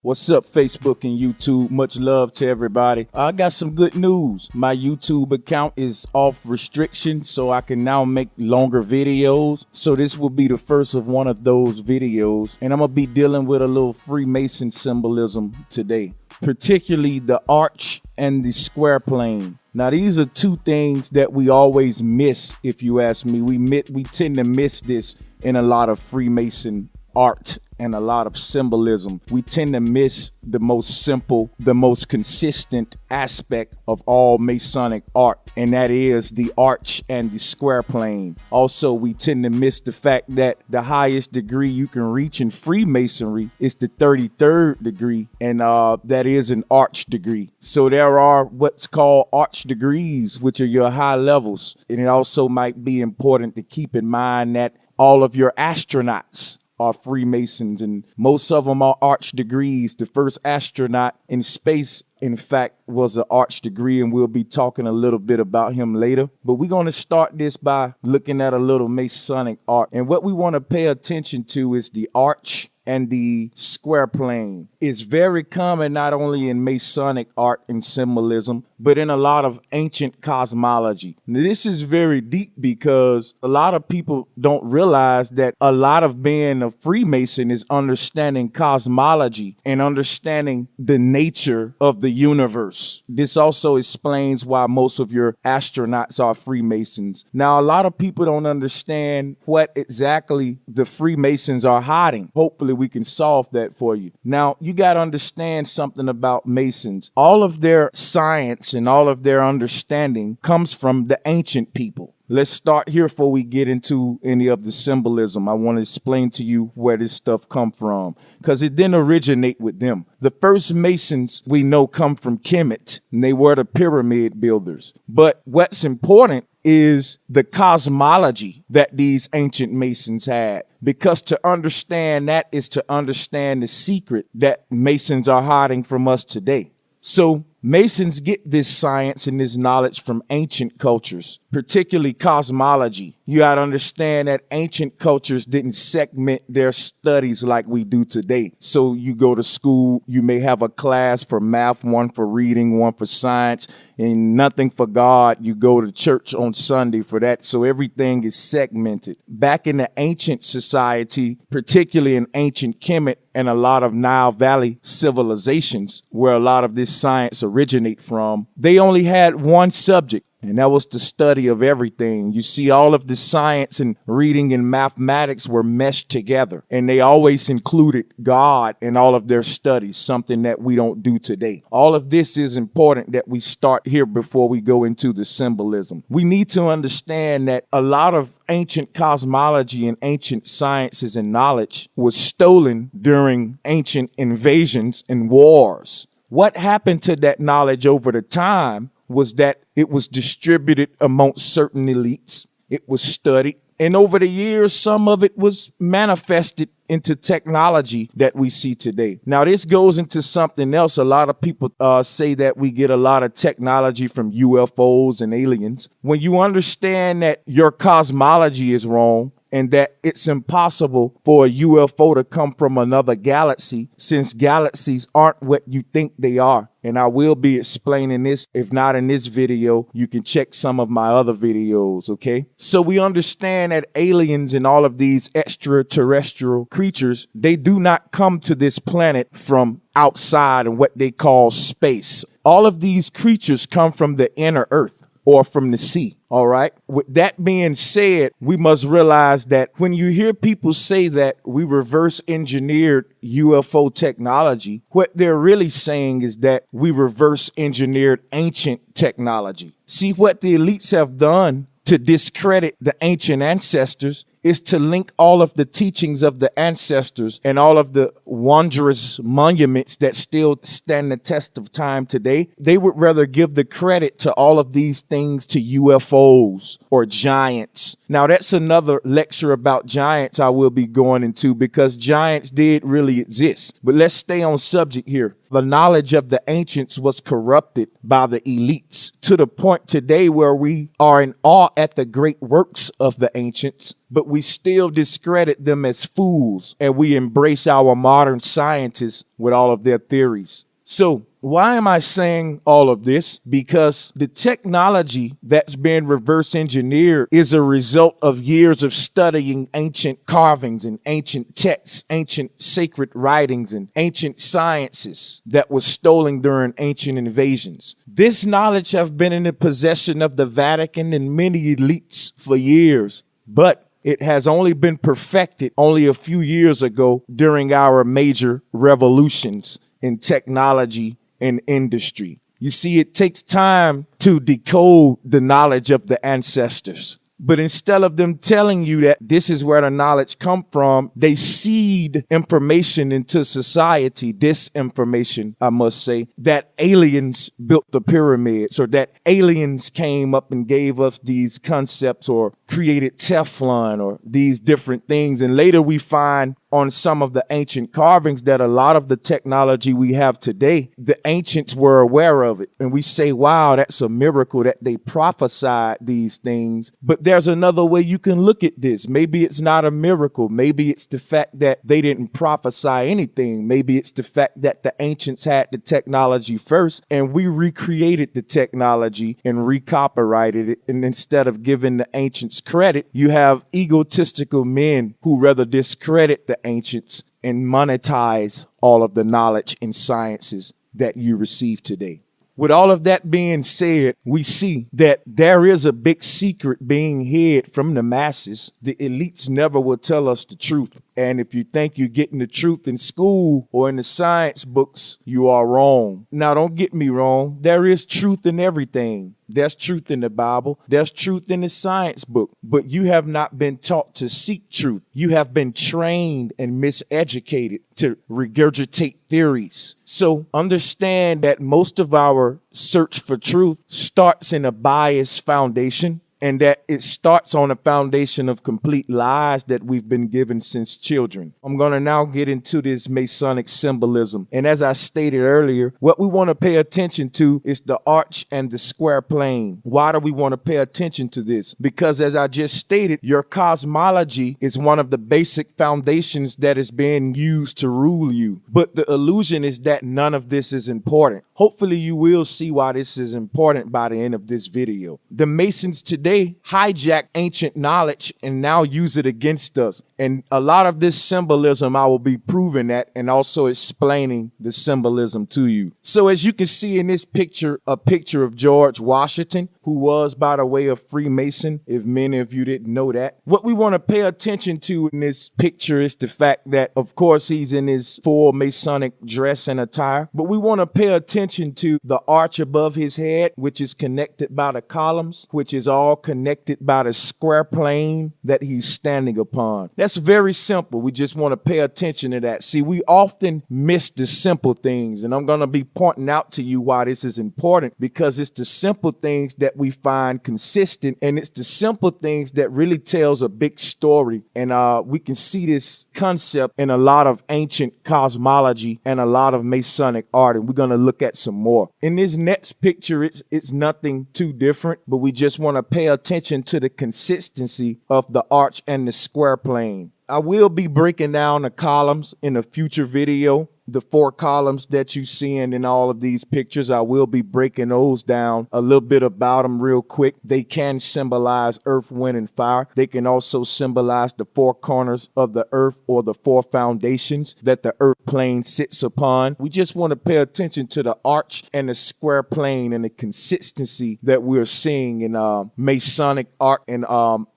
What's up, Facebook and YouTube? Much love to everybody. I got some good news. My YouTube account is off restriction, so I can now make longer videos. So this will be the first of one of those videos, and I'm gonna be dealing with a little Freemason symbolism today, particularly the arch and the square plane. Now, these are two things that we always miss, if you ask me. We tend to miss this in a lot of Freemason art and a lot of symbolism. We tend to miss the most simple, the most consistent aspect of all Masonic art, and that is the arch and the square plane. Also, we tend to miss the fact that the highest degree you can reach in Freemasonry is the 33rd degree, and that is an arch degree. So there are what's called arch degrees, which are your high levels. And it also might be important to keep in mind that all of your astronauts are Freemasons, and most of them are arch degrees. The first astronaut in space, in fact, was an arch degree, and we'll be talking a little bit about him later. But we're going to start this by looking at a little Masonic art. And what we want to pay attention to is the arch and the square plane. It's very common not only in Masonic art and symbolism, but in a lot of ancient cosmology. Now, this is very deep because a lot of people don't realize that a lot of being a Freemason is understanding cosmology and understanding the nature of the universe. This also explains why most of your astronauts are Freemasons. Now, a lot of people don't understand what exactly the Freemasons are hiding. Hopefully, we can solve that for you. Now, you got to understand something about Masons. All of their science and all of their understanding comes from the ancient people. Let's start here before we get into any of the symbolism. I want to explain to you where this stuff come from, because it didn't originate with them. The first Masons we know come from Kemet, and they were the pyramid builders. But what's important is the cosmology that these ancient Masons had, because to understand that is to understand the secret that Masons are hiding from us today. So Masons get this science and this knowledge from ancient cultures, particularly cosmology. You got to understand that ancient cultures didn't segment their studies like we do today. So you go to school, you may have a class for math, one for reading, one for science, and nothing for God. You go to church on Sunday for that. So everything is segmented. Back in the ancient society, particularly in ancient Kemet and a lot of Nile Valley civilizations, where a lot of this science originate from, they only had one subject, and that was the study of everything. You see, all of the science and reading and mathematics were meshed together, and they always included God in all of their studies, something that we don't do today. All of this is important that we start here before we go into the symbolism. We need to understand that a lot of ancient cosmology and ancient sciences and knowledge was stolen during ancient invasions and wars. What happened to that knowledge over the time was that it was distributed amongst certain elites. It was studied. And over the years, some of it was manifested into technology that we see today. Now, this goes into something else. A lot of people say that we get a lot of technology from UFOs and aliens. When you understand that your cosmology is wrong, and that it's impossible for a UFO to come from another galaxy, since galaxies aren't what you think they are. And I will be explaining this. If not in this video, you can check some of my other videos, okay? So we understand that aliens and all of these extraterrestrial creatures, they do not come to this planet from outside in what they call space. All of these creatures come from the inner earth or from the sea. All right. With that being said, we must realize that when you hear people say that we reverse engineered UFO technology, what they're really saying is that we reverse engineered ancient technology. See, what the elites have done to discredit the ancient ancestors is to link all of the teachings of the ancestors and all of the wondrous monuments that still stand the test of time today. They would rather give the credit to all of these things to UFOs or giants. Now, that's another lecture about giants I will be going into, because giants did really exist. But let's stay on subject here. The knowledge of the ancients was corrupted by the elites to the point today where we are in awe at the great works of the ancients, but we still discredit them as fools, and we embrace our modern scientists with all of their theories. So why am I saying all of this? Because the technology that's been reverse engineered is a result of years of studying ancient carvings and ancient texts, ancient sacred writings, and ancient sciences that was stolen during ancient invasions. This knowledge have been in the possession of the Vatican and many elites for years, but it has only been perfected only a few years ago during our major revolutions in technology and industry. You see, it takes time to decode the knowledge of the ancestors. But instead of them telling you that this is where the knowledge come from, they seed information into society, disinformation, I must say, that aliens built the pyramids, or that aliens came up and gave us these concepts or created Teflon or these different things. And later we find on some of the ancient carvings that a lot of the technology we have today, the ancients were aware of it. And we say, wow, that's a miracle that they prophesied these things. But there's another way you can look at this. Maybe it's not a miracle. Maybe it's the fact that they didn't prophesy anything. Maybe it's the fact that the ancients had the technology first and we recreated the technology and recopyrighted it. And instead of giving the ancients credit, you have egotistical men who rather discredit the ancients and monetize all of the knowledge and sciences that you receive today. With all of that being said, we see that there is a big secret being hid from the masses. The elites never will tell us the truth. And if you think you're getting the truth in school or in the science books, you are wrong. Now, don't get me wrong. There is truth in everything. There's truth in the Bible. There's truth in the science book. But you have not been taught to seek truth. You have been trained and miseducated to regurgitate theories. So understand that most of our search for truth starts in a biased foundation, and that it starts on a foundation of complete lies that we've been given since children. I'm going to now get into this Masonic symbolism. And as I stated earlier, what we want to pay attention to is the arch and the square plane. Why do we want to pay attention to this? Because as I just stated, your cosmology is one of the basic foundations that is being used to rule you. But the illusion is that none of this is important. Hopefully you will see why this is important by the end of this video. The Masons today hijack ancient knowledge and now use it against us. And a lot of this symbolism, I will be proving that and also explaining the symbolism to you. So as you can see in this picture, a picture of George Washington, who was, by the way, a Freemason, if many of you didn't know that. What we want to pay attention to in this picture is the fact that, of course, he's in his full Masonic dress and attire, but we want to pay attention to the arch above his head, which is connected by the columns, which is all connected by the square plane that he's standing upon. That's very simple. We just want to pay attention to that. See, we often miss the simple things, and I'm going to be pointing out to you why this is important, because it's the simple things that we find consistent, and it's the simple things that really tells a big story. And we can see this concept in a lot of ancient cosmology and a lot of Masonic art, and we're going to look at some more. In this next picture, it's nothing too different, but we just want to pay attention to the consistency of the arch and the square plane. I will be breaking down the columns in a future video. The 4 columns that you see in all of these pictures, I will be breaking those down, a little bit about them real quick. They can symbolize earth, wind, and fire. They can also symbolize the 4 corners of the earth, or the 4 foundations that the earth plane sits upon. We just want to pay attention to the arch and the square plane and the consistency that we're seeing in Masonic art and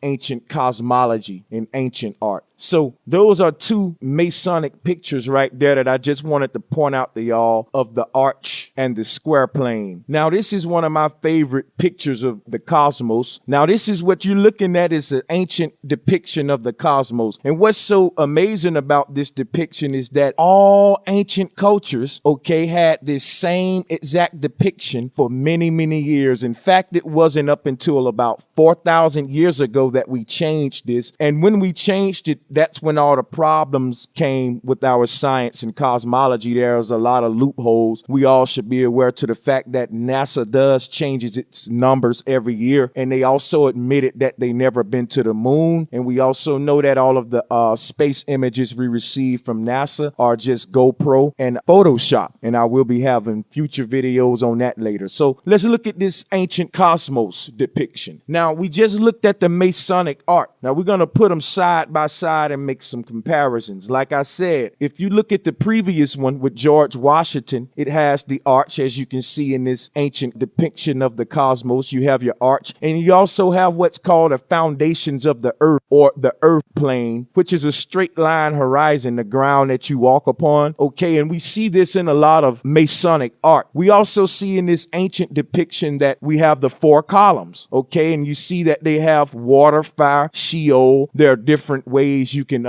ancient cosmology and ancient art. So those are 2 Masonic pictures right there that I just wanted to point out to y'all, of the arch and the square plane. Now, this is one of my favorite pictures of the cosmos. Now, this is what you're looking at, is an ancient depiction of the cosmos. And what's so amazing about this depiction is that all ancient cultures, had this same exact depiction for many, many years. In fact, it wasn't up until about 4,000 years ago that we changed this. And when we changed it, that's when all the problems came with our science and cosmology. cosmology, there's a lot of loopholes. We all should be aware to the fact that NASA does changes its numbers every year, and they also admitted that they never been to the moon. And we also know that all of the space images we receive from NASA are just GoPro and Photoshop, and I will be having future videos on that later. So let's look at this ancient cosmos depiction. Now, we just looked at the Masonic art. Now we're going to put them side by side and make some comparisons. Like I said, if you look at the previous one with George Washington, it has the arch, as you can see in this ancient depiction of the cosmos. You have your arch, and you also have what's called the foundations of the earth, or the earth plane, which is a straight line horizon, the ground that you walk upon. Okay, and we see this in a lot of Masonic art. We also see in this ancient depiction that we have the 4 columns. Okay, and you see that they have water, fire, Sheol. There are different ways you can,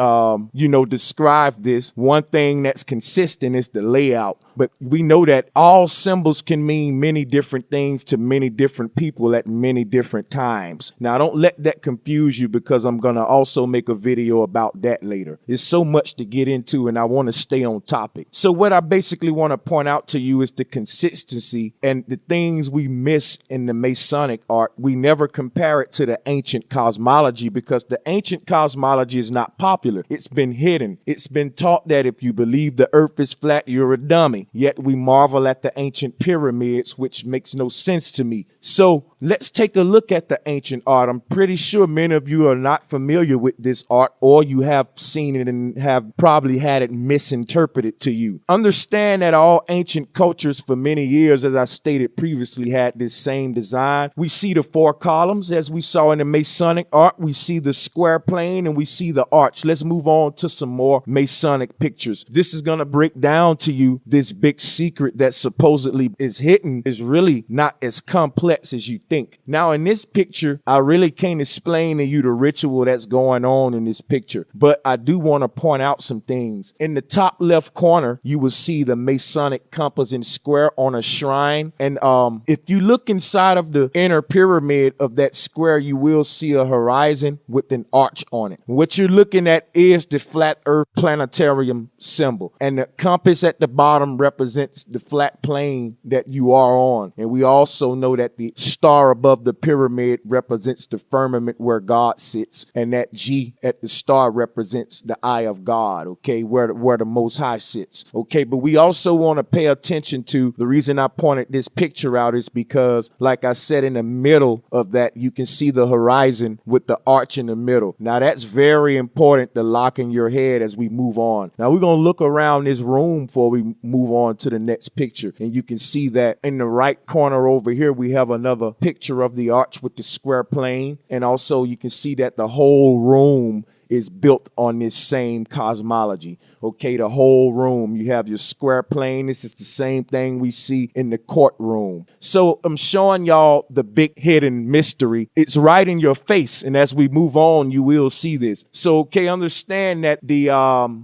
describe this. One thing that's consistent is the layout. But we know that all symbols can mean many different things to many different people at many different times. Now, don't let that confuse you, because I'm going to also make a video about that later. There's so much to get into, and I want to stay on topic. So what I basically want to point out to you is the consistency and the things we miss in the Masonic art. We never compare it to the ancient cosmology, because the ancient cosmology is not popular. It's been hidden. It's been taught that if you believe the earth is flat, you're a dummy. Yet we marvel at the ancient pyramids, which makes no sense to me. So let's take a look at the ancient art. I'm pretty sure many of you are not familiar with this art, or you have seen it and have probably had it misinterpreted to you. Understand that all ancient cultures for many years, as I stated previously, had this same design. We see the 4 columns, as we saw in the Masonic art. We see the square plane, and we see the arch. Let's move on to some more Masonic pictures. This is going to break down to you this big secret that supposedly is hidden is really not as complex as you think. Now, in this picture, I really can't explain to you the ritual that's going on in this picture, but I do want to point out some things. In the top left corner, you will see the Masonic compass and square on a shrine. And if you look inside of the inner pyramid of that square, you will see a horizon with an arch on it. What you're looking at is the flat earth planetarium symbol, and the compass at the bottom represents the flat plane that you are on. And we also know that the star above the pyramid represents the firmament where God sits, and that G at the star represents the eye of God, okay, where the Most High sits. Okay, but we also want to pay attention to the reason I pointed this picture out is because, like I said, in the middle of that, you can see the horizon with the arch in the middle. Now, that's very important to lock in your head as we move on. Now, we're going to look around this room before we move on to the next picture, and you can see that in the right corner over here we have another picture of the arch with the square plane, and also you can see that the whole room is built on this same cosmology. Okay, the whole room, you have your square plane. This is the same thing we see in the courtroom. So I'm showing y'all the big hidden mystery. It's right in your face, and as we move on, you will see this. So, okay, understand that the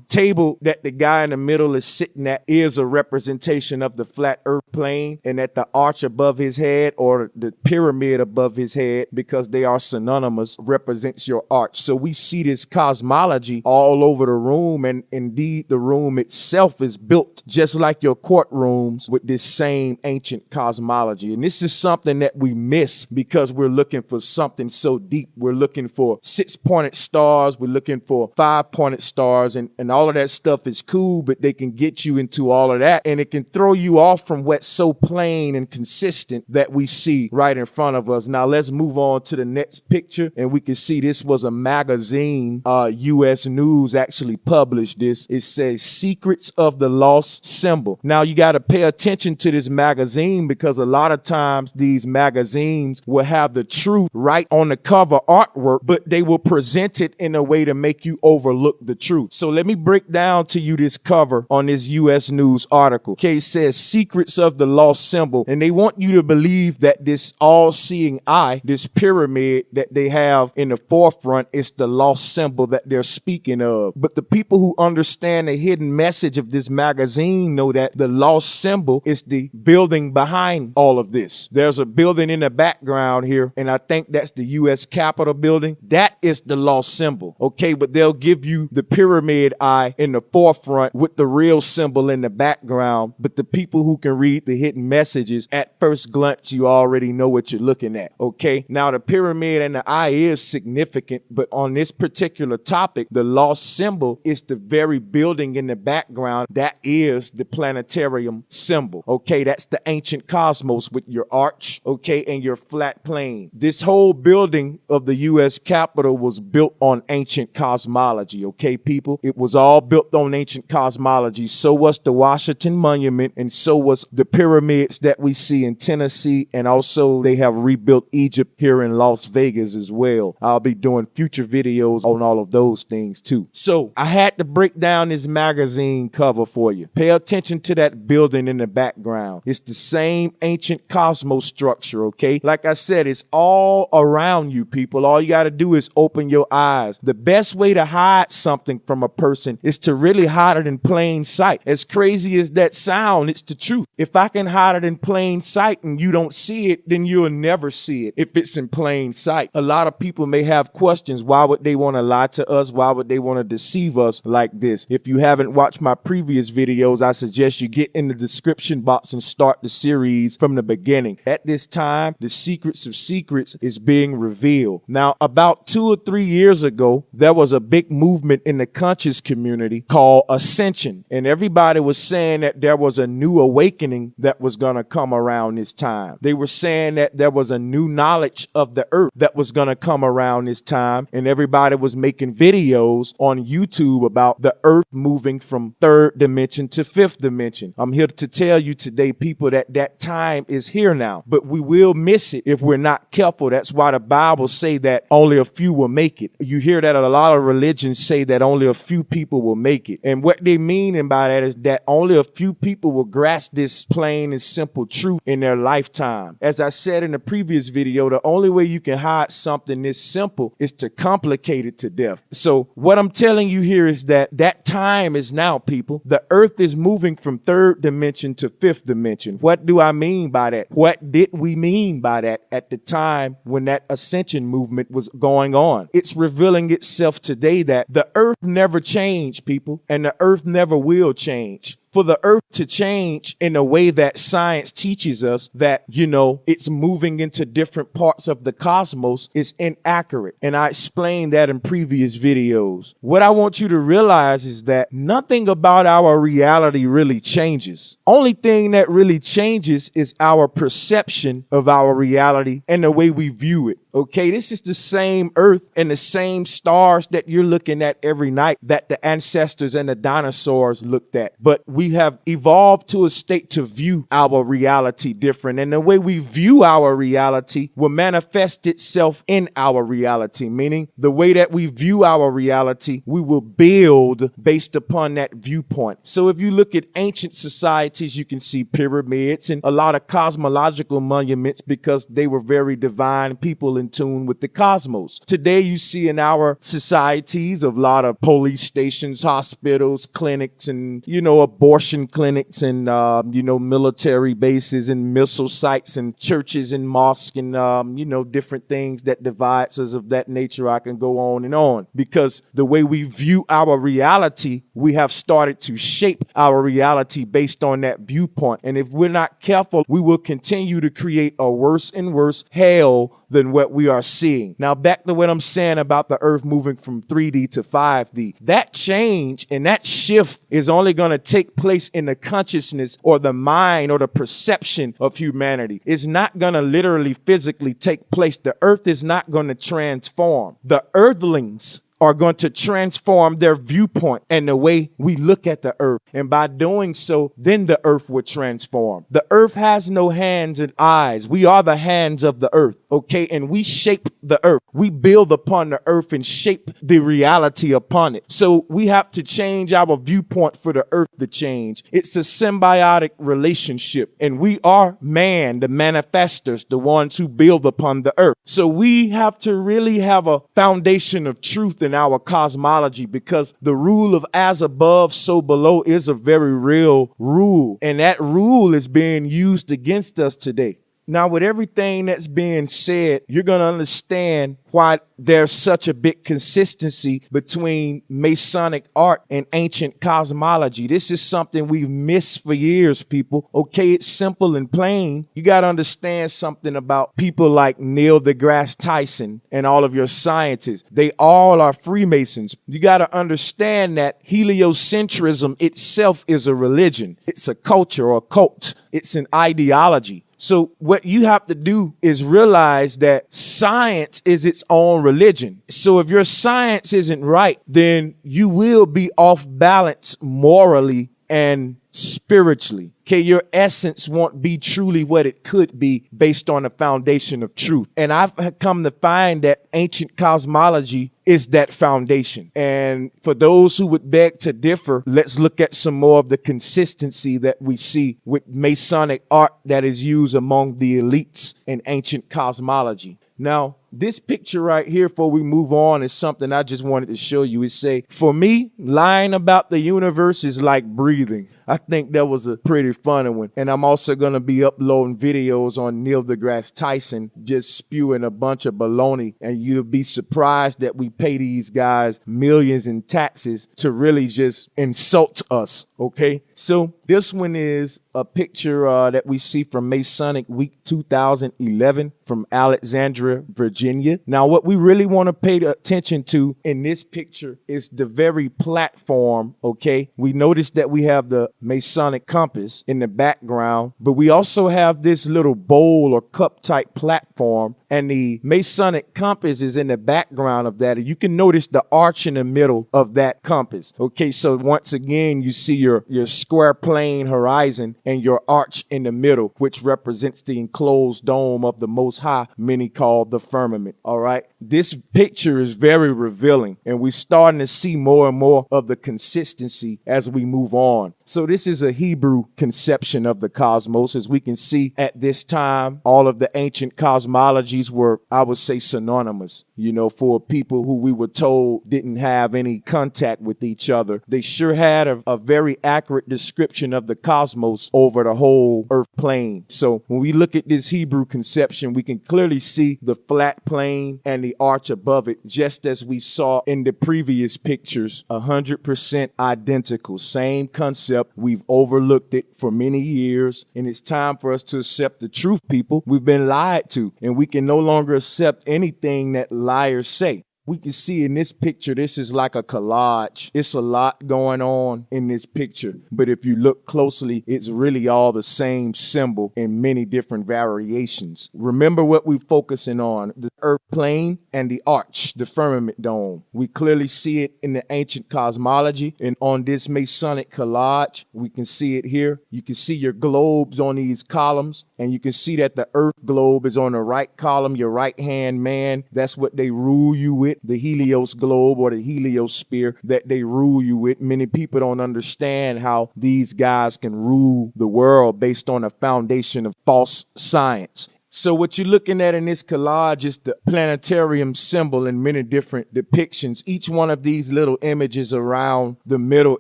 table that the guy in the middle is sitting at is a representation of the flat earth plane, and that the arch above his head, or the pyramid above his head, because they are synonymous, represents your arch. So we see this cosmology all over the room, and indeed the room itself is built just like your courtrooms with this same ancient cosmology. And this is something that we miss because we're looking for something so deep. We're looking for 6-pointed stars, we're looking for 5-pointed stars, and all of that stuff is cool, but they can get you into all of that, and it can throw you off from what's so plain and consistent that we see right in front of us. Now let's move on to the next picture, and we can see this was a magazine. U.S. News actually published this. It says Secrets of the Lost Symbol. Now you got to pay attention to this magazine, because a lot of times these magazines will have the truth right on the cover artwork, but they will present it in a way to make you overlook the truth. So let me break down to you this cover on this U.S. News article. Okay, it says Secrets of the Lost Symbol, and they want you to believe that this all-seeing eye, this pyramid that they have in the forefront, is the lost symbol. symbol that they're speaking of. But the people who understand the hidden message of this magazine know that the lost symbol is the building behind all of this. There's a building in the background here, and I think that's the U.S. Capitol building. That is the lost symbol, okay? But they'll give you the pyramid eye in the forefront with the real symbol in the background. But the people who can read the hidden messages, at first glance, you already know what you're looking at, okay? Now, the pyramid and the eye is significant, but on this particular topic, the lost symbol is the very building in the background. That is the planetarium symbol, okay? That's the ancient cosmos with your arch, okay, and your flat plane. This whole building of the U.S. Capitol was built on ancient cosmology, okay, people? It was all built on ancient cosmology. So was the Washington Monument, and so was the pyramids that we see in Tennessee, and also they have rebuilt Egypt here in Las Vegas as well. I'll be doing future videos on all of those things too. So I had to break down this magazine cover for you. Pay attention to that building in the background. It's the same ancient cosmos structure, okay? Like I said, it's all around you, people. All you got to do is open your eyes. The best way to hide something from a person is to really hide it in plain sight. As crazy as that sound, it's the truth. If I can hide it in plain sight and you don't see it, then you'll never see it if it's in plain sight. A lot of people may have questions. Why would they want to lie to us? Why would they want to deceive us like this? If you haven't watched my previous videos, I suggest you get in the description box and start the series from the beginning. At this time, the secrets of secrets is being revealed. Now, about 2 or 3 years ago, there was a big movement in the conscious community called Ascension. And everybody was saying that there was a new awakening that was going to come around this time. They were saying that there was a new knowledge of the earth that was going to come around this time. And everybody was making videos on YouTube about the earth moving from 3rd dimension to 5th dimension. I'm here to tell you today, people, that that time is here now, but we will miss it if we're not careful. That's why the Bible say that only a few will make it. You hear that a lot of religions say that only a few people will make it. And what they mean by that is that only a few people will grasp this plain and simple truth in their lifetime. As I said in the previous video, the only way you can hide something this simple is to complicate it to death. So what I'm telling you here is that that time is now, people. The earth is moving from 3rd dimension to 5th dimension. What do I mean by that? What did we mean by that at the time when that ascension movement was going on? It's revealing itself today that the earth never changed, people, and the earth never will change. For the earth to change in a way that science teaches us that, you know, it's moving into different parts of the cosmos is inaccurate. And I explained that in previous videos. What I want you to realize is that nothing about our reality really changes. Only thing that really changes is our perception of our reality and the way we view it. Okay, this is the same earth and the same stars that you're looking at every night that the ancestors and the dinosaurs looked at. But we have evolved to a state to view our reality different. And the way we view our reality will manifest itself in our reality, meaning the way that we view our reality, we will build based upon that viewpoint. So if you look at ancient societies, you can see pyramids and a lot of cosmological monuments because they were very divine people in tune with the cosmos. Today, you see in our societies a lot of police stations, hospitals, clinics, and, you know, abortion clinics and, you know, military bases and missile sites and churches and mosques and, you know, different things that divides us of that nature. I can go on because the way we view our reality, we have started to shape our reality based on that viewpoint. And if we're not careful, we will continue to create a worse and worse hell than what we are seeing. Now, back to what I'm saying about the earth moving from 3D to 5D. That change and that shift is only going to take place in the consciousness or the mind or the perception of humanity. It's not going to literally physically take place. The earth is not going to transform. The earthlings are going to transform their viewpoint and the way we look at the earth. And by doing so, then the earth will transform. The earth has no hands and eyes. We are the hands of the earth, okay? And we shape the earth. We build upon the earth and shape the reality upon it. So we have to change our viewpoint for the earth to change. It's a symbiotic relationship. And we are man, the manifestors, the ones who build upon the earth. So we have to really have a foundation of truth in our cosmology, because the rule of as above, so below is a very real rule. And that rule is being used against us today. Now, with everything that's being said, you're going to understand why there's such a big consistency between Masonic art and ancient cosmology. This is something we've missed for years, people. Okay, it's simple and plain. You got to understand something about people like Neil deGrasse Tyson and all of your scientists. They all are Freemasons. You got to understand that heliocentrism itself is a religion. It's a culture or a cult. It's an ideology. So what you have to do is realize that science is its own religion. So if your science isn't right, then you will be off balance morally and spiritually. Okay, your essence won't be truly what it could be based on the foundation of truth. And I've come to find that ancient cosmology is that foundation. And for those who would beg to differ, let's look at some more of the consistency that we see with Masonic art that is used among the elites in ancient cosmology. Now, this picture right here, before we move on, is something I just wanted to show you. It say, for me, lying about the universe is like breathing. I think that was a pretty funny one. And I'm also going to be uploading videos on Neil deGrasse Tyson just spewing a bunch of baloney. And you'll be surprised that we pay these guys millions in taxes to really just insult us. Okay, so this one is a picture that we see from Masonic Week 2011 from Alexandria, Virginia. Now, what we really want to pay attention to in this picture is the very platform. Okay, we notice that we have the Masonic compass in the background, but we also have this little bowl or cup type platform, and the Masonic compass is in the background of that. And you can notice the arch in the middle of that compass. Okay, so once again, you see your square plane horizon and your arch in the middle, which represents the enclosed dome of the Most High, many call the firmament. All right, this picture is very revealing, and we're starting to see more and more of the consistency as we move on. So this is a Hebrew conception of the cosmos. As we can see at this time, all of the ancient cosmologies were, I would say, synonymous, you know, for people who we were told didn't have any contact with each other. They sure had a very accurate description of the cosmos over the whole earth plane. So when we look at this Hebrew conception, we can clearly see the flat plane and the arch above it, just as we saw in the previous pictures, 100% identical, same concept. We've overlooked it for many years, and it's time for us to accept the truth, people. We've been lied to, and we can no longer accept anything that liars say. We can see in this picture, this is like a collage. It's a lot going on in this picture. But if you look closely, it's really all the same symbol in many different variations. Remember what we're focusing on, the earth plane and the arch, the firmament dome. We clearly see it in the ancient cosmology. And on this Masonic collage, we can see it here. You can see your globes on these columns. And you can see that the earth globe is on the right column, your right-hand man. That's what they rule you with. The Helios globe or the heliosphere that they rule you with. Many people don't understand how these guys can rule the world based on a foundation of false science. So what you're looking at in this collage is the planetarium symbol in many different depictions. Each one of these little images around the middle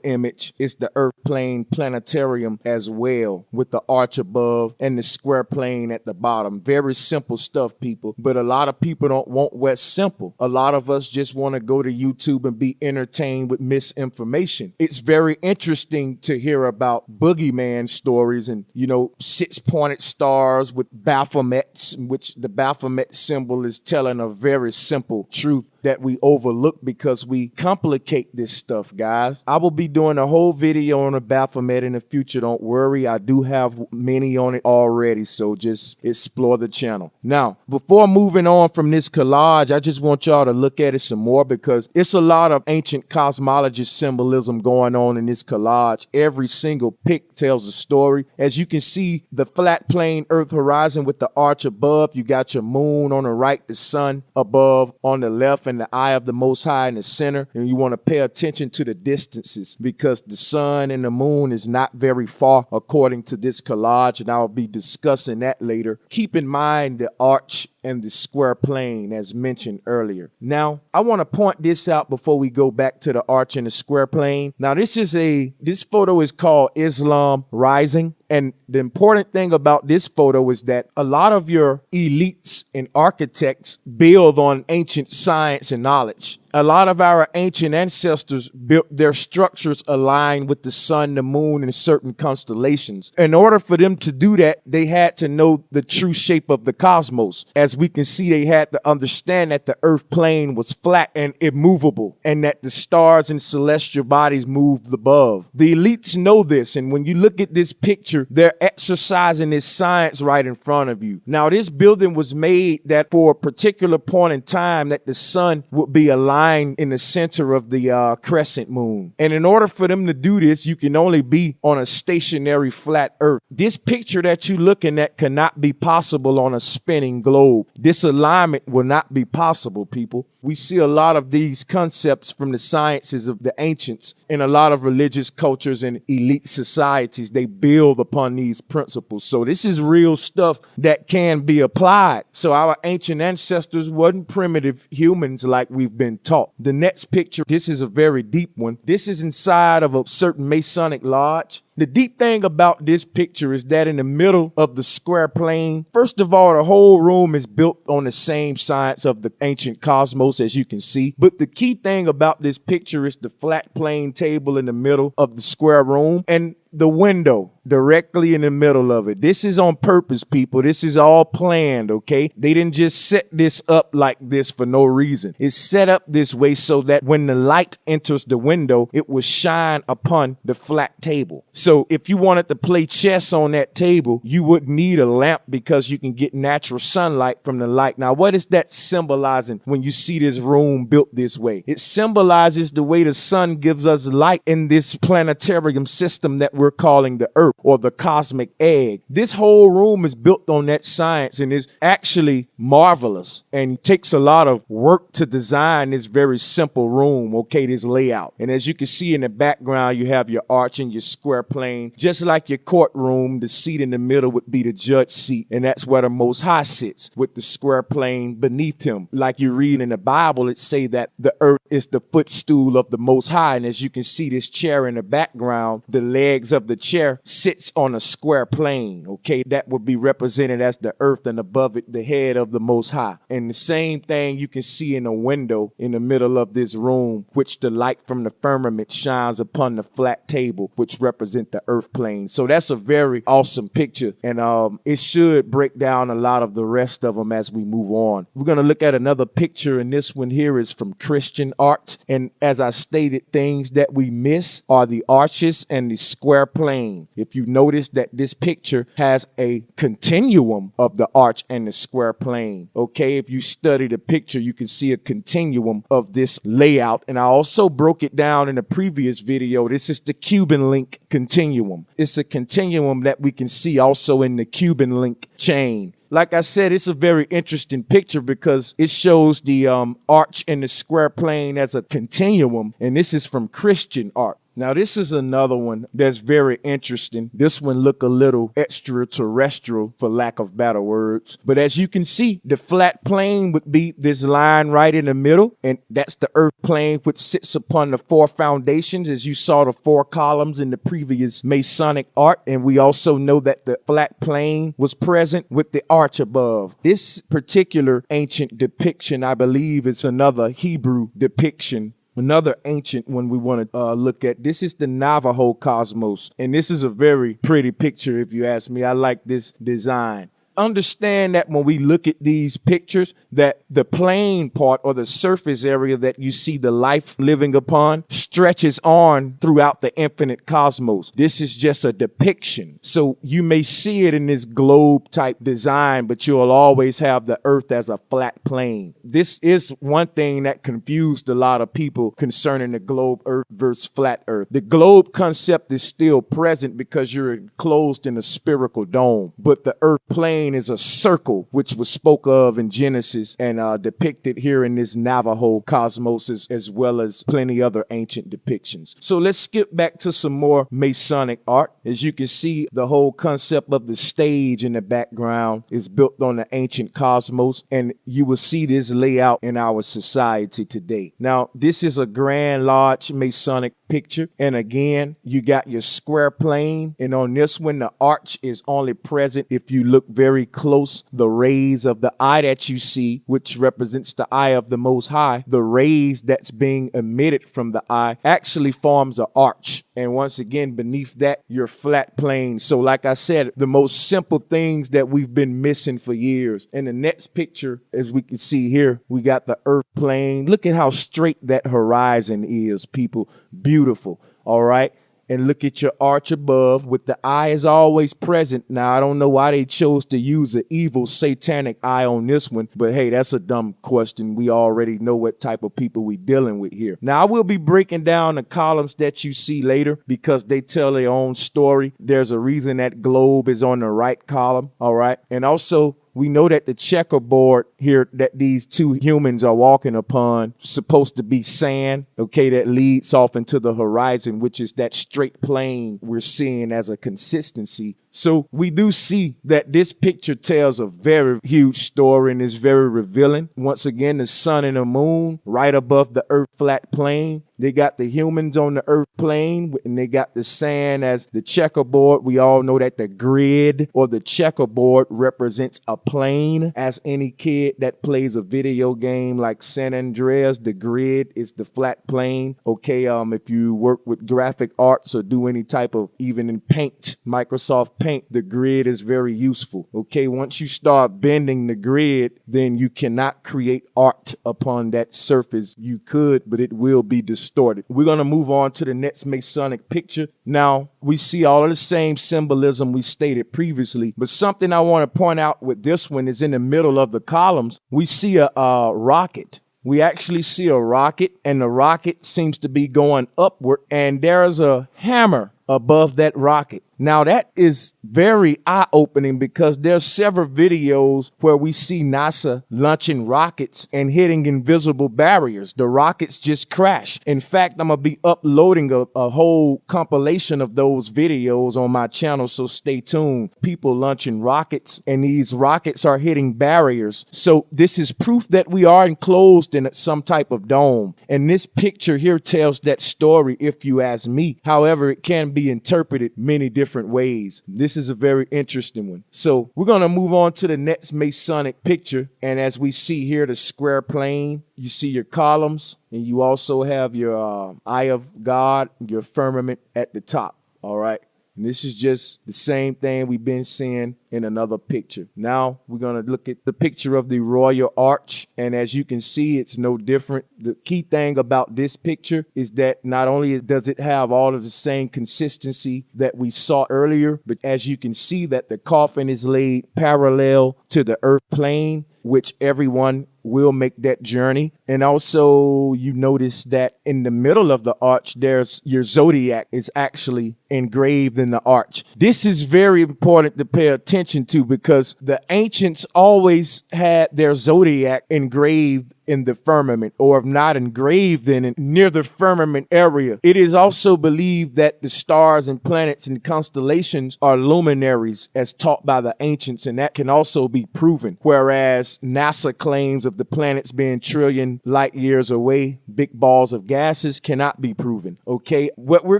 image is the earth plane planetarium as well, with the arch above and the square plane at the bottom. Very simple stuff, people. But a lot of people don't want what's simple. A lot of us just want to go to YouTube and be entertained with misinformation. It's very interesting to hear about boogeyman stories and, you know, six-pointed stars with Baphomet, which the Baphomet symbol is telling a very simple truth that we overlook because we complicate this stuff, guys. I will be doing a whole video on the Baphomet in the future. Don't worry. I do have many on it already, so just explore the channel. Now, before moving on from this collage, I just want y'all to look at it some more because it's a lot of ancient cosmology symbolism going on in this collage. Every single pic tells a story. As you can see, the flat plane earth horizon with the arch above, you got your moon on the right, the sun above on the left, and the eye of the Most High in the center. And you want to pay attention to the distances because the sun and the moon is not very far according to this collage, and I'll be discussing that later. Keep in mind the arch and the square plane as mentioned earlier. Now, I want to point this out before we go back to the arch and the square plane. Now, this photo is called Islam Rising. And the important thing about this photo is that a lot of your elites and architects build on ancient science and knowledge. A lot of our ancient ancestors built their structures aligned with the sun, the moon, and certain constellations. In order for them to do that, they had to know the true shape of the cosmos. As we can see, they had to understand that the earth plane was flat and immovable, and that the stars and celestial bodies moved above. The elites know this, and when you look at this picture, they're exercising this science right in front of you. Now, this building was made that for a particular point in time that the sun would be aligned in the center of the crescent moon. And in order for them to do this, you can only be on a stationary flat earth. This picture that you're looking at cannot be possible on a spinning globe. This alignment will not be possible, people. We see a lot of these concepts from the sciences of the ancients in a lot of religious cultures and elite societies. They build upon these principles. So this is real stuff that can be applied. So our ancient ancestors wasn't primitive humans like we've been taught. The next picture, this is a very deep one. This is inside of a certain Masonic lodge. The deep thing about this picture is that in the middle of the square plane, first of all, the whole room is built on the same science of the ancient cosmos, as you can see. But the key thing about this picture is the flat plane table in the middle of the square room and the window directly in the middle of it. This is on purpose, people. This is all planned, okay? They didn't just set this up like this for no reason. It's set up this way so that when the light enters the window, it will shine upon the flat table. So if you wanted to play chess on that table, you wouldn't need a lamp because you can get natural sunlight from the light. Now, what is that symbolizing when you see this room built this way? It symbolizes the way the sun gives us light in this planetarium system that we're calling the Earth, or the cosmic egg. This whole room is built on that science and is actually marvelous and takes a lot of work to design this very simple room, okay, this layout. And as you can see in the background, you have your arch and your square plane. Just like your courtroom, the seat in the middle would be the judge seat, and that's where the Most High sits, with the square plane beneath him. Like you read in the Bible, it say that the earth is the footstool of the Most High, and as you can see this chair in the background, the legs of the chair sits on a square plane, okay? That would be represented as the earth, and above it, the head of the Most High. And the same thing you can see in a window in the middle of this room, which the light from the firmament shines upon the flat table, which represent the earth plane. So that's a very awesome picture, and it should break down a lot of the rest of them as we move on. We're going to look at another picture, and this one here is from Christian art. And as I stated, things that we miss are the arches and the square plane. If you notice that this picture has a continuum of the arch and the square plane, okay? If you study the picture, you can see a continuum of this layout. And I also broke it down in a previous video. This is the Cuban link continuum. It's a continuum that we can see also in the Cuban link chain. Like I said, it's a very interesting picture because it shows the arch and the square plane as a continuum, and this is from Christian art. Now, this is another one that's very interesting. This one look a little extraterrestrial, for lack of better words. But as you can see, the flat plane would be this line right in the middle, and that's the earth plane, which sits upon the four foundations, as you saw the four columns in the previous Masonic art. And we also know that the flat plane was present with the arch above. This particular ancient depiction, I believe, is another Hebrew depiction. Another ancient one we want to look at. This is the Navajo cosmos. And this is a very pretty picture, if you ask me. I like this design. Understand that when we look at these pictures, that the plane part, or the surface area that you see the life living upon, stretches on throughout the infinite cosmos. This is just a depiction. So you may see it in this globe type design, but you'll always have the earth as a flat plane. This is one thing that confused a lot of people concerning the globe earth versus flat earth. The globe concept is still present because you're enclosed in a spherical dome, but the earth plane plane is a circle, which was spoke of in Genesis and depicted here in this Navajo cosmos, as well as plenty other ancient depictions. So let's skip back to some more Masonic art. As you can see, the whole concept of the stage in the background is built on the ancient cosmos, and you will see this layout in our society today. Now, this is a grand, large Masonic picture, and again, you got your square plane, and on this one, the arch is only present if you look very close. The rays of the eye that you see, which represents the eye of the Most High, the rays that's being emitted from the eye actually forms an arch. And once again, beneath that, your flat plane. So like I said, the most simple things that we've been missing for years. In the next picture, as we can see here, we got the earth plane. Look at how straight that horizon is, people. Beautiful. All right. And look at your arch above with the eye is always present. Now, I don't know why they chose to use an evil satanic eye on this one, but hey, that's a dumb question. We already know what type of people we dealing with here. Now, I will be breaking down the columns that you see later because they tell their own story. There's a reason that globe is on the right column. All right. And also, we know that the checkerboard here that these two humans are walking upon is supposed to be sand, okay, that leads off into the horizon, which is that straight plane we're seeing as a consistency. So we do see that this picture tells a very huge story and is very revealing. Once again, the sun and the moon right above the earth flat plane. They got the humans on the earth plane and they got the sand as the checkerboard. We all know that the grid or the checkerboard represents a plane. As any kid that plays a video game like San Andreas, the grid is the flat plane. Okay, if you work with graphic arts or do any type of, even in paint, Microsoft Paint, the grid is very useful. Okay, once you start bending the grid, then you cannot create art upon that surface. You could, but it will be distorted. We're going to move on to the next Masonic picture. Now, we see all of the same symbolism we stated previously, but something I want to point out with this one is in the middle of the columns, we see a rocket. We actually see a rocket, and the rocket seems to be going upward, and there's a hammer above that rocket. Now, that is very eye-opening because there's several videos where we see NASA launching rockets and hitting invisible barriers. The rockets just crash. In fact, I'm going to be uploading a whole compilation of those videos on my channel, so stay tuned. People launching rockets, and these rockets are hitting barriers. So this is proof that we are enclosed in some type of dome. And this picture here tells that story, if you ask me. However, it can be interpreted many different ways. This is a very interesting one. So we're going to move on to the next Masonic picture. And as we see here, the square plane, you see your columns, and you also have your eye of God, your firmament at the top. All right. And this is just the same thing we've been seeing in another picture. Now we're going to look at the picture of the Royal Arch. And as you can see, it's no different. The key thing about this picture is that not only does it have all of the same consistency that we saw earlier, but as you can see that the coffin is laid parallel to the earth plane, which everyone will make that journey. And also you notice that in the middle of the arch, there's your zodiac is actually engraved in the arch. This is very important to pay attention to because the ancients always had their zodiac engraved in the firmament, or if not engraved in it, near the firmament area. It is also believed that the stars and planets and constellations are luminaries as taught by the ancients, and that can also be proven. Whereas NASA claims of the planets being trillion light years away, big balls of gases, cannot be proven. Okay, what we're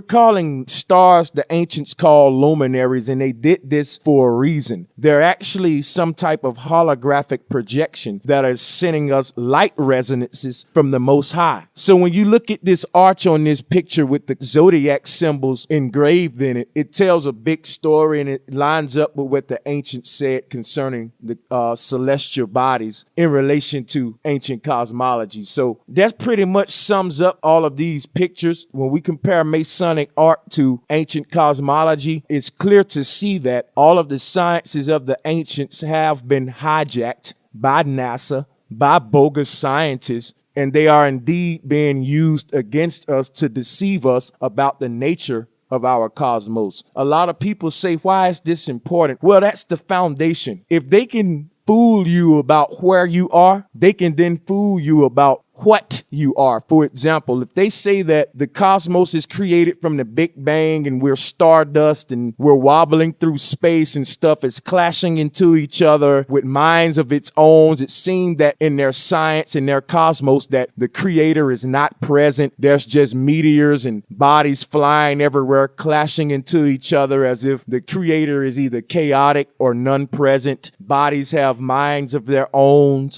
calling stars, the ancients call luminaries, and they did this for a reason. They're actually some type of holographic projection that is sending us light resonances from the Most High. So when you look at this arch on this picture with the zodiac symbols engraved in it, it tells a big story, and it lines up with what the ancients said concerning the celestial bodies in relation to ancient cosmology. So that pretty much sums up all of these pictures. When we compare Masonic art to ancient cosmology, it's clear to see that all of the sciences of the ancients have been hijacked by NASA, by bogus scientists, and they are indeed being used against us to deceive us about the nature of our cosmos. A lot of people say, why is this important? Well, that's the foundation. If they can fool you about where you are, they can then fool you about what you are. For example, if they say that the cosmos is created from the Big Bang and we're stardust and we're wobbling through space and stuff is clashing into each other with minds of its own, it seems that in their science, in their cosmos, that the creator is not present. There's just meteors and bodies flying everywhere, clashing into each other as if the creator is either chaotic or non-present. Bodies have minds of their own.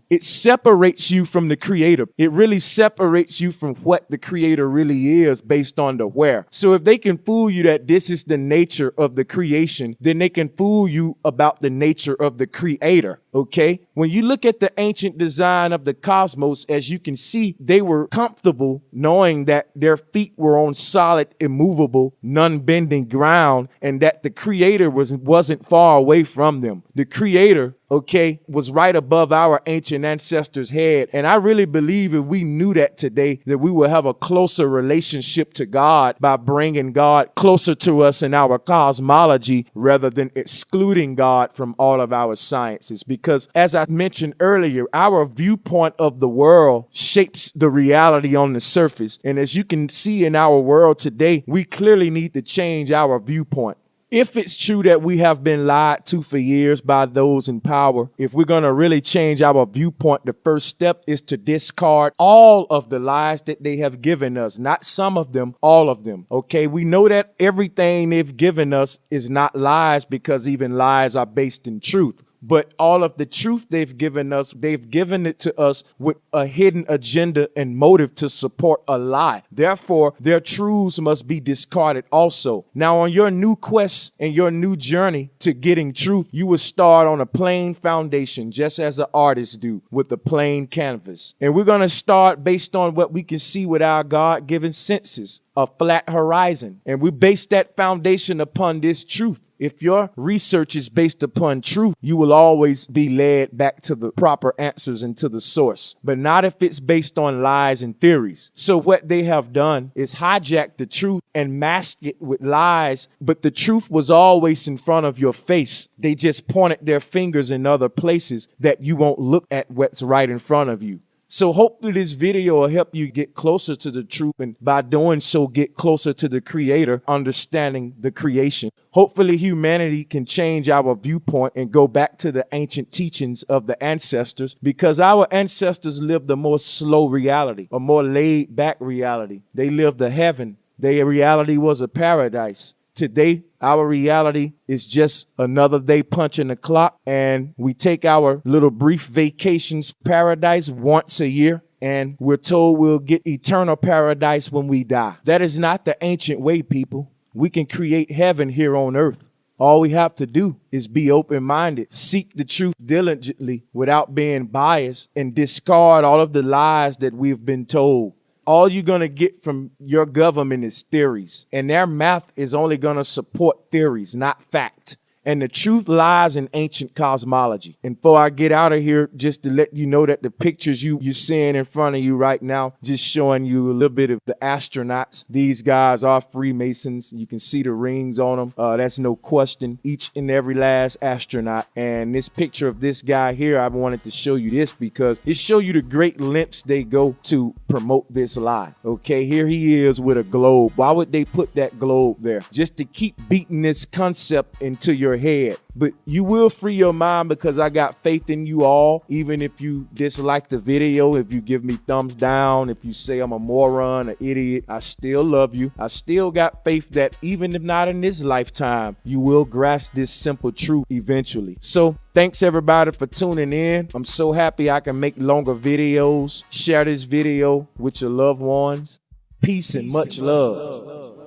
It separates you from the creator. It really separates you from what the creator really is based on the where. So if they can fool you that this is the nature of the creation, then they can fool you about the nature of the creator. Okay? When you look at the ancient design of the cosmos, as you can see, they were comfortable knowing that their feet were on solid, immovable, non-bending ground, and that the creator wasn't far away from them. The creator, okay, was right above our ancient ancestors' head. And I really believe if we knew that today, that we would have a closer relationship to God by bringing God closer to us in our cosmology rather than excluding God from all of our sciences. Because as I mentioned earlier, our viewpoint of the world shapes the reality on the surface. And as you can see in our world today, we clearly need to change our viewpoint. If it's true that we have been lied to for years by those in power, if we're going to really change our viewpoint, the first step is to discard all of the lies that they have given us. Not some of them, all of them. Okay, we know that everything they've given us is not lies because even lies are based in truth. But all of the truth they've given us, they've given it to us with a hidden agenda and motive to support a lie. Therefore, their truths must be discarded also. Now, on your new quest and your new journey to getting truth, you will start on a plain foundation, just as the artists do with a plain canvas. And we're going to start based on what we can see with our God-given senses, a flat horizon. And we base that foundation upon this truth. If your research is based upon truth, you will always be led back to the proper answers and to the source, but not if it's based on lies and theories. So what they have done is hijack the truth and mask it with lies, but the truth was always in front of your face. They just pointed their fingers in other places that you won't look at what's right in front of you. So hopefully this video will help you get closer to the truth, and by doing so, get closer to the creator, understanding the creation. Hopefully humanity can change our viewpoint and go back to the ancient teachings of the ancestors, because our ancestors lived a more slow reality, a more laid back reality. They lived a heaven. Their reality was a paradise. Today, our reality is just another day punching the clock, and we take our little brief vacations paradise once a year, and we're told we'll get eternal paradise when we die. That is not the ancient way, people. We can create heaven here on earth. All we have to do is be open-minded, seek the truth diligently without being biased, and discard all of the lies that we've been told. All you're going to get from your government is theories, and their math is only going to support theories, not fact. And the truth lies in ancient cosmology. And before I get out of here, just to let you know that the pictures you're seeing in front of you right now, just showing you a little bit of the astronauts. These guys are Freemasons. You can see the rings on them. That's no question. Each and every last astronaut. And this picture of this guy here, I wanted to show you this because it shows you the great lengths they go to promote this lie. Okay, here he is with a globe. Why would they put that globe there? Just to keep beating this concept into your head. But you will free your mind, because I got faith in you all. Even if you dislike the video, if you give me thumbs down, if you say I'm a moron, an idiot, I still love you. I still got faith that even if not in this lifetime, you will grasp this simple truth eventually. So thanks everybody for tuning in. I'm so happy I can make longer videos. Share this video with your loved ones. Peace and much love.